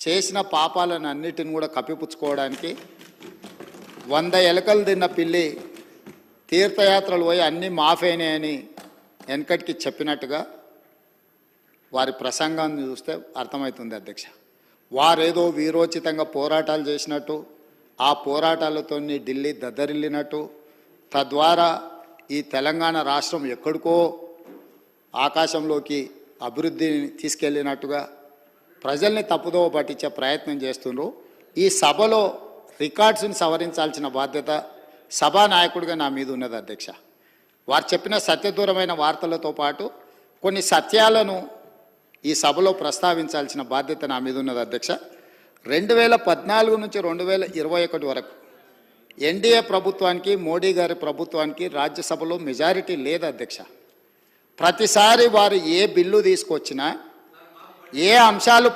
చేసిన పాపాలను అన్నిటిని కూడా కప్పిపుచ్చుకోవడానికి 100 ఎలకలు తిన్న పిల్లి తీర్థయాత్రలు పోయి అన్నీ మాఫైనాయని వెనకటికి చెప్పినట్టుగా వారి ప్రసంగాన్ని చూస్తే అర్థమవుతుంది అధ్యక్ష. వారేదో వీరోచితంగా పోరాటాలు చేసినట్టు, ఆ పోరాటాలతో ఢిల్లీ దద్దరిల్లినట్టు, తద్వారా ఈ తెలంగాణ రాష్ట్రం ఎక్కడికో ఆకాశంలోకి అభివృద్ధిని తీసుకెళ్ళినట్టుగా ప్రజల్ని తప్పుదోవ పట్టించే ప్రయత్నం చేస్తున్నారు. ఈ సభలో రికార్డ్స్ని సవరించాల్సిన బాధ్యత సభానాయకుడిగా నా మీద ఉన్నది అధ్యక్ష. వారు చెప్పిన సత్యదూరమైన వార్తలతో పాటు కొన్ని సత్యాలను ఈ సభలో ప్రస్తావించాల్సిన బాధ్యత నా మీద ఉన్నది అధ్యక్ష. 2014 నుంచి 2021 వరకు ఎన్డీఏ ప్రభుత్వానికి, మోడీ గారి ప్రభుత్వానికి రాజ్యసభలో మెజారిటీ లేదు అధ్యక్ష. ప్రతిసారి వారు ఏ బిల్లు తీసుకొచ్చినా, ఏ అంశాలు